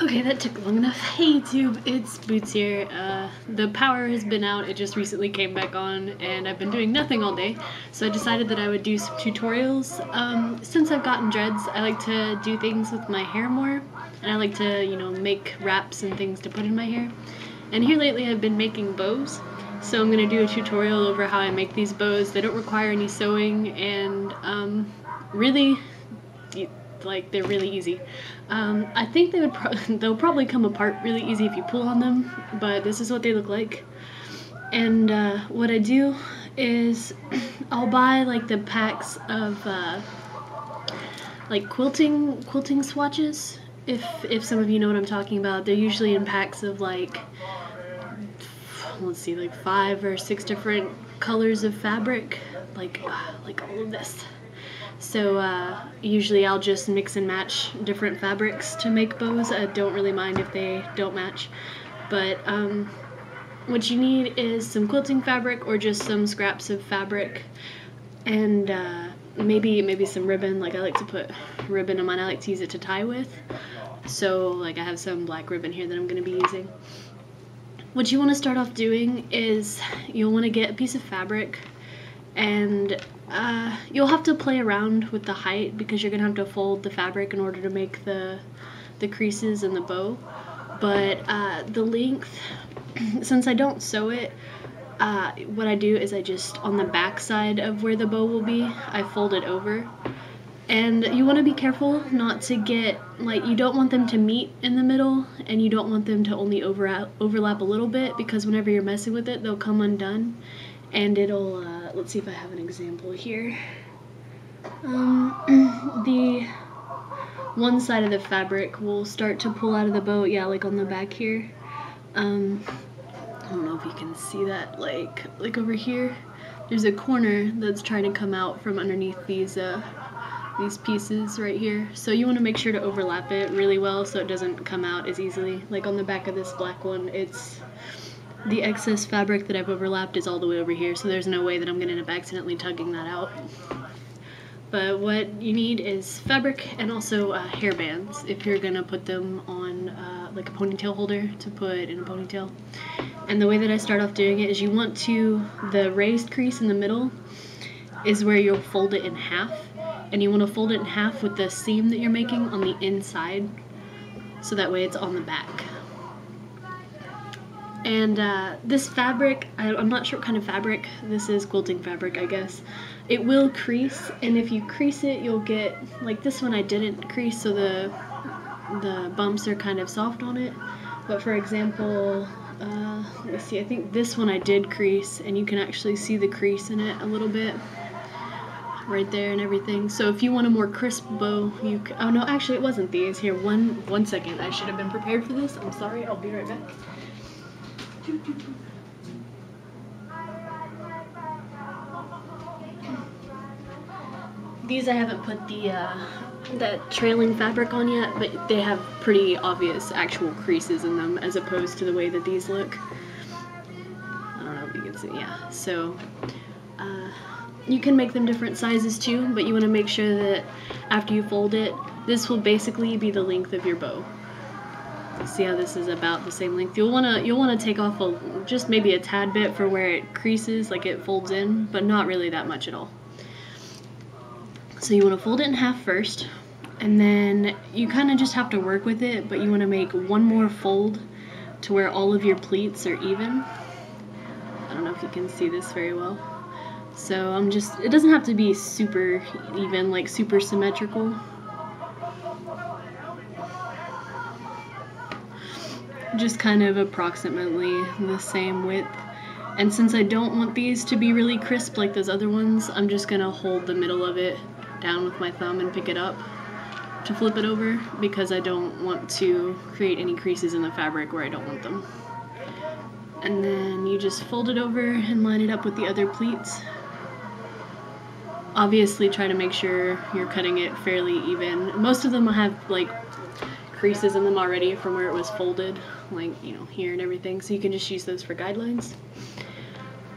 Okay, that took long enough. Hey YouTube, it's Boots here. The power has been out, it just recently came back on, and I've been doing nothing all day, so I decided that I would do some tutorials. Since I've gotten dreads, I like to do things with my hair more, and I like to, you know, make wraps and things to put in my hair. And here lately I've been making bows, so I'm going to do a tutorial over how I make these bows. They don't require any sewing, and really, like, they're really easy. I think they'll probably come apart really easy if you pull on them, but this is what they look like. And what I do is I'll buy like the packs of like quilting swatches. If some of you know what I'm talking about, they're usually in packs of like, let's see, like 5 or 6 different colors of fabric, like all of this. So usually I'll just mix and match different fabrics to make bows. I don't really mind if they don't match, but what you need is some quilting fabric or just some scraps of fabric, and maybe some ribbon. Like, I like to put ribbon on mine. I like to use it to tie with. So like, I have some black ribbon here that I'm going to be using. What you want to start off doing is you'll want to get a piece of fabric, and you'll have to play around with the height because you're gonna have to fold the fabric in order to make the creases in the bow. But the length, since I don't sew it, what I do is I just, on the back side of where the bow will be, I fold it over. And you want to be careful not to get, like, you don't want them to meet in the middle, and you don't want them to only overlap a little bit, because whenever you're messing with it, they'll come undone. And it'll, let's see if I have an example here. The one side of the fabric will start to pull out of the bow, yeah, like on the back here. I don't know if you can see that, like over here. There's a corner that's trying to come out from underneath these pieces right here. So you want to make sure to overlap it really well so it doesn't come out as easily. Like on the back of this black one, it's the excess fabric that I've overlapped is all the way over here, so there's no way that I'm going to end up accidentally tugging that out. But what you need is fabric and also hair bands if you're going to put them on like a ponytail holder to put in a ponytail. And the way that I start off doing it is you want to, the raised crease in the middle is where you'll fold it in half, and you want to fold it in half with the seam that you're making on the inside, so that way it's on the back. And this fabric, I'm not sure what kind of fabric, this is quilting fabric, I guess. It will crease, and if you crease it, you'll get, like this one I didn't crease, so the bumps are kind of soft on it. But for example, let me see, I think this one I did crease, and you can actually see the crease in it a little bit, right there and everything. So if you want a more crisp bow, you can, oh no, actually it wasn't these. Here, one second, I should have been prepared for this, I'm sorry, I'll be right back. These I haven't put that trailing fabric on yet, but they have pretty obvious actual creases in them as opposed to the way that these look. I don't know if you can see, yeah. So you can make them different sizes too, but you want to make sure that after you fold it, this will basically be the length of your bow. See how this is about the same length? You'll wanna take off just maybe a tad bit for where it creases, like it folds in, but not really that much at all. So you want to fold it in half first, and then you kind of just have to work with it, but you want to make one more fold to where all of your pleats are even. I don't know if you can see this very well. So it doesn't have to be super even, like super symmetrical. Just kind of approximately the same width. And since I don't want these to be really crisp like those other ones, I'm just gonna hold the middle of it down with my thumb and pick it up to flip it over, because I don't want to create any creases in the fabric where I don't want them. And then you just fold it over and line it up with the other pleats. Obviously try to make sure you're cutting it fairly even. Most of them have like creases in them already from where it was folded, like, you know, here and everything, so you can just use those for guidelines.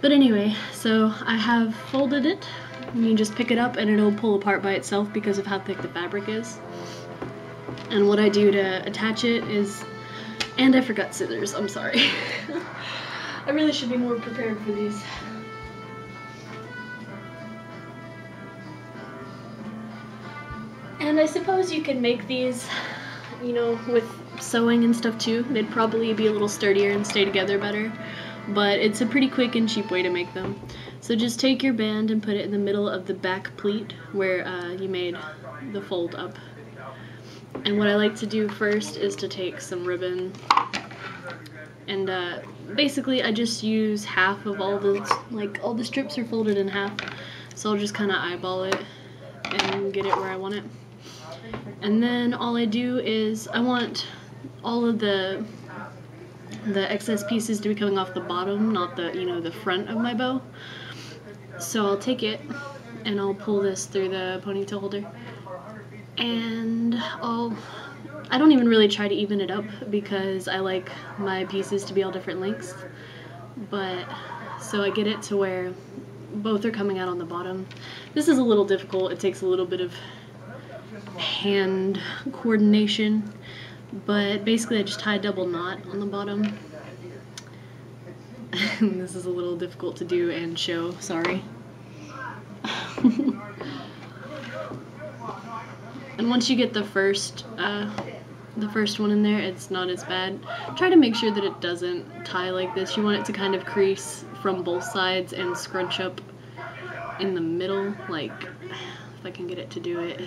But anyway, so I have folded it. You can just pick it up and it'll pull apart by itself because of how thick the fabric is. And what I do to attach it is, and I forgot scissors, I'm sorry. I really should be more prepared for these. And I suppose you can make these, you know, with sewing and stuff too. They'd probably be a little sturdier and stay together better, but it's a pretty quick and cheap way to make them. So just take your band and put it in the middle of the back pleat where you made the fold up. And what I like to do first is to take some ribbon, and basically I just use half of all the strips are folded in half, so I'll just kind of eyeball it and get it where I want it. And then all I do is I want all of the excess pieces to be coming off the bottom, not the, you know, the front of my bow. So I'll take it and I'll pull this through the ponytail holder, and I don't even really try to even it up because I like my pieces to be all different lengths, but so I get it to where both are coming out on the bottom. This is a little difficult, it takes a little bit of hand coordination, but basically I just tie a double knot on the bottom. This is a little difficult to do and show, sorry. And once you get the first one in there, it's not as bad. Try to make sure that it doesn't tie like this. You want it to kind of crease from both sides and scrunch up in the middle, like, if I can get it to do it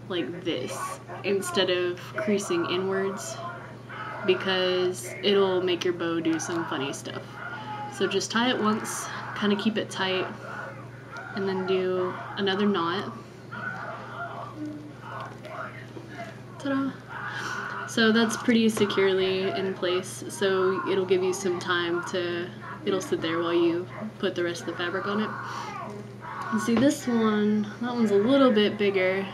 like this, instead of creasing inwards, because it'll make your bow do some funny stuff. So just tie it once, kind of keep it tight, and then do another knot. Ta-da! So that's pretty securely in place, so it'll give you some time to, it'll sit there while you put the rest of the fabric on it. And see, this one, that one's a little bit bigger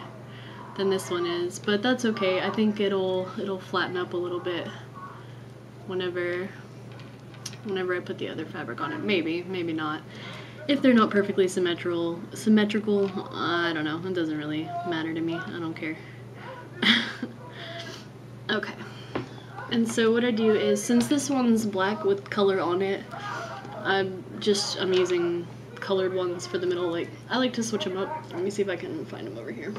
than this one is, but that's okay. I think it'll flatten up a little bit whenever I put the other fabric on it. Maybe not. If they're not perfectly symmetrical, I don't know. It doesn't really matter to me. I don't care. Okay. And so what I do is, since this one's black with color on it, I'm using colored ones for the middle. Like, I like to switch them up. Let me see if I can find them over here.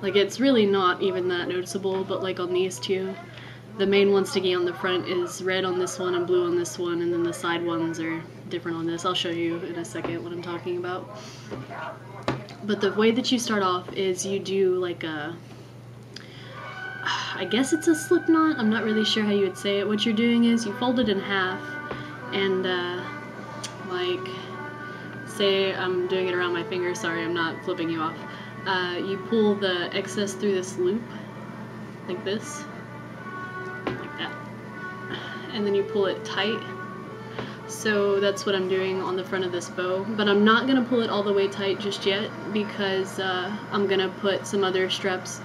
Like, it's really not even that noticeable, but like on these two, the main one sticking on the front is red on this one and blue on this one, and then the side ones are different on this. I'll show you in a second what I'm talking about. But the way that you start off is you do like a, I guess it's a slip knot. I'm not really sure how you would say it. What you're doing is you fold it in half, and like, say I'm doing it around my finger. Sorry, I'm not flipping you off. You pull the excess through this loop, like this, like that, and then you pull it tight. So that's what I'm doing on the front of this bow, but I'm not going to pull it all the way tight just yet because I'm going to put some other strips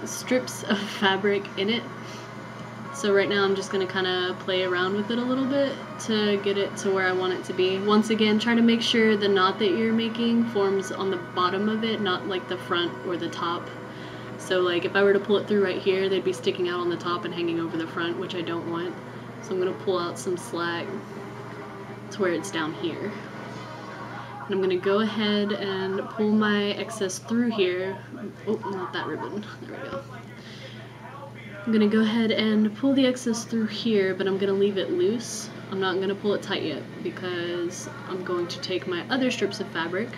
of fabric in it. So right now I'm just going to kind of play around with it a little bit to get it to where I want it to be. Once again, try to make sure the knot that you're making forms on the bottom of it, not like the front or the top. So like if I were to pull it through right here, they'd be sticking out on the top and hanging over the front, which I don't want. So I'm going to pull out some slack to where it's down here. And I'm going to go ahead and pull my excess through here. Oh, not that ribbon. There we go. I'm going to go ahead and pull the excess through here, but I'm going to leave it loose. I'm not going to pull it tight yet because I'm going to take my other strips of fabric.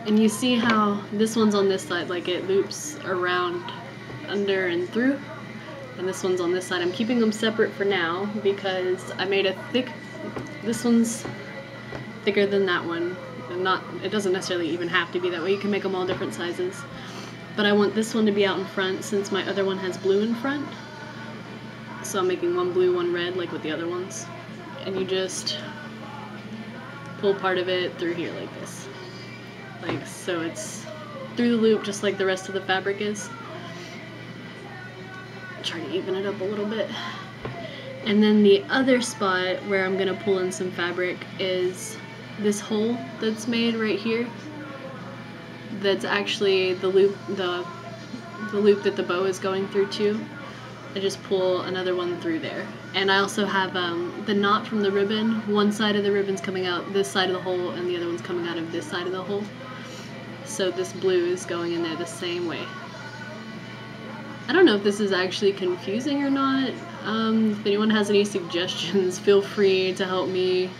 And you see how this one's on this side, like it loops around under and through. And this one's on this side. I'm keeping them separate for now because I made a thick, this one's thicker than that one. And it doesn't necessarily even have to be that way. You can make them all different sizes. But I want this one to be out in front since my other one has blue in front. So I'm making one blue, one red, like with the other ones. And you just pull part of it through here like this. like so it's through the loop just like the rest of the fabric is. Try to even it up a little bit. And then the other spot where I'm gonna pull in some fabric is this hole that's made right here. That's actually the loop, the loop that the bow is going through too. I just pull another one through there. And I also have the knot from the ribbon. One side of the ribbon's coming out this side of the hole and the other one's coming out of this side of the hole. So this blue is going in there the same way. I don't know if this is actually confusing or not. If anyone has any suggestions, feel free to help me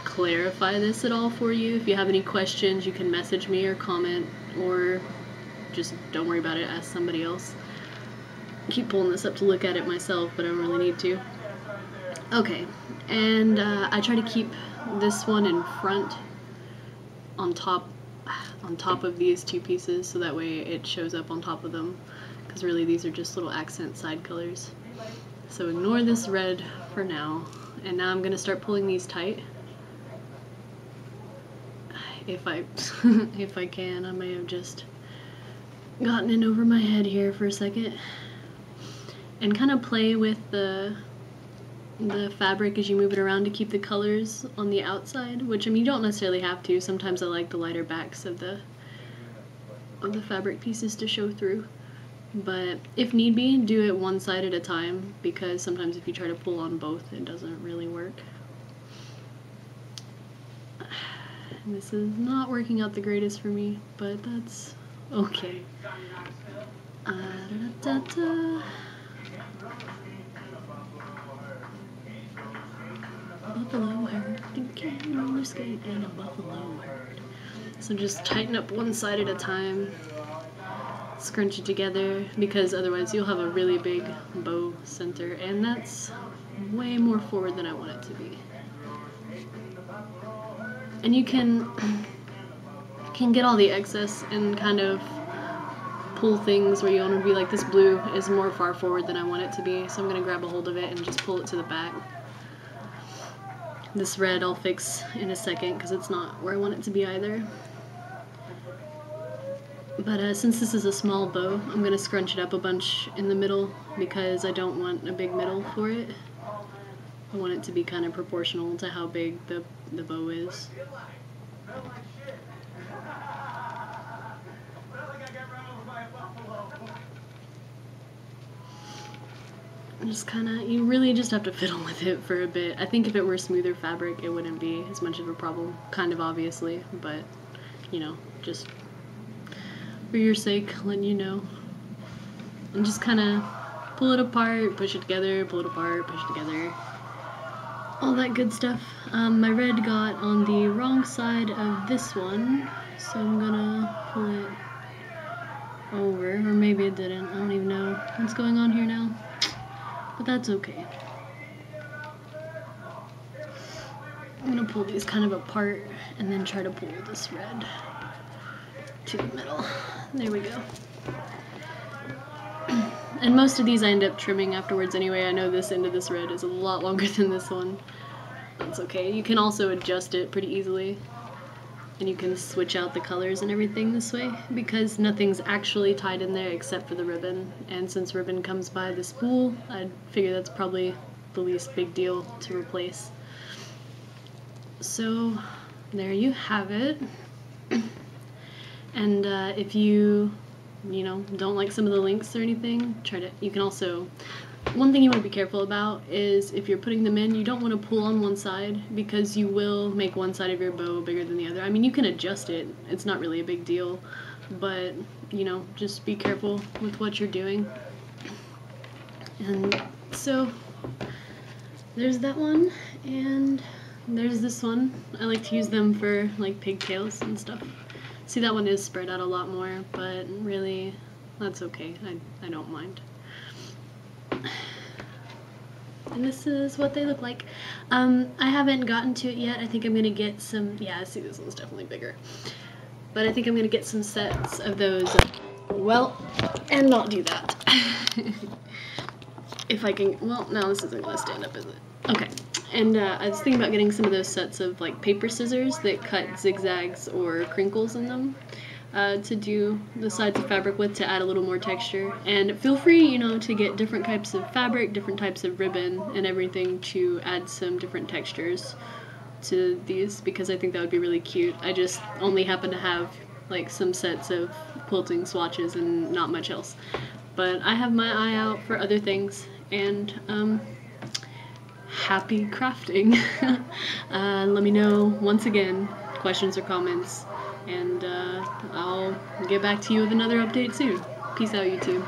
clarify this at all for you. If you have any questions, you can message me or comment, or just don't worry about it, ask somebody else. I keep pulling this up to look at it myself, but I don't really need to. Okay, and I try to keep this one in front on top of these two pieces, so that way it shows up on top of them, because really these are just little accent side colors. So ignore this red for now, and now I'm gonna start pulling these tight. If I can, I may have just gotten in over my head here for a second. And kind of play with the fabric as you move it around to keep the colors on the outside, which I mean you don't necessarily have to. Sometimes I like the lighter backs of the fabric pieces to show through. But if need be, do it one side at a time, because sometimes if you try to pull on both, it doesn't really work. This is not working out the greatest for me, but that's okay. Buffalo herd, can roller skate in a buffalo herd. So just tighten up one side at a time, scrunch it together, because otherwise you'll have a really big bow center, and that's way more forward than I want it to be. And you can get all the excess and kind of pull things where you want to be like, this blue is more far forward than I want it to be, so I'm going to grab a hold of it and just pull it to the back. This red I'll fix in a second because it's not where I want it to be either. But since this is a small bow, I'm going to scrunch it up a bunch in the middle because I don't want a big middle for it. I want it to be kind of proportional to how big the bow is. Just kind of, you really just have to fiddle with it for a bit. I think if it were smoother fabric, it wouldn't be as much of a problem, kind of obviously, but, you know, just for your sake, letting you know. And just kind of pull it apart, push it together, pull it apart, push it together. All that good stuff. My red got on the wrong side of this one, so I'm gonna pull it over, or maybe it didn't. I don't even know what's going on here now, but that's okay. I'm gonna pull these kind of apart and then try to pull this red to the middle. There we go. And most of these I end up trimming afterwards anyway. I know this end of this red is a lot longer than this one. That's okay. You can also adjust it pretty easily. And you can switch out the colors and everything this way, because nothing's actually tied in there except for the ribbon. And since ribbon comes by the spool, I figure that's probably the least big deal to replace. So there you have it. And if you don't like some of the links or anything, you can also, one thing you want to be careful about is if you're putting them in, you don't want to pull on one side, because you will make one side of your bow bigger than the other. I mean, you can adjust it, it's not really a big deal, but, just be careful with what you're doing. And so, there's that one, and there's this one. I like to use them for, like, pigtails and stuff. See, that one is spread out a lot more, but really, that's okay. I don't mind. And this is what they look like. I haven't gotten to it yet. I think I'm going to get some, yeah, see, this one's definitely bigger. But I think I'm going to get some sets of those, and not do that. If I can, well, no, this isn't going to stand up, is it? Okay. And I was thinking about getting some of those sets of like paper scissors that cut zigzags or crinkles in them to do the sides of fabric with, to add a little more texture. And feel free, you know, to get different types of fabric, different types of ribbon and everything to add some different textures to these, because I think that would be really cute. I just only happen to have like some sets of quilting swatches and not much else. But I have my eye out for other things, and happy crafting. Let me know once again, questions or comments, and I'll get back to you with another update soon. Peace out, YouTube.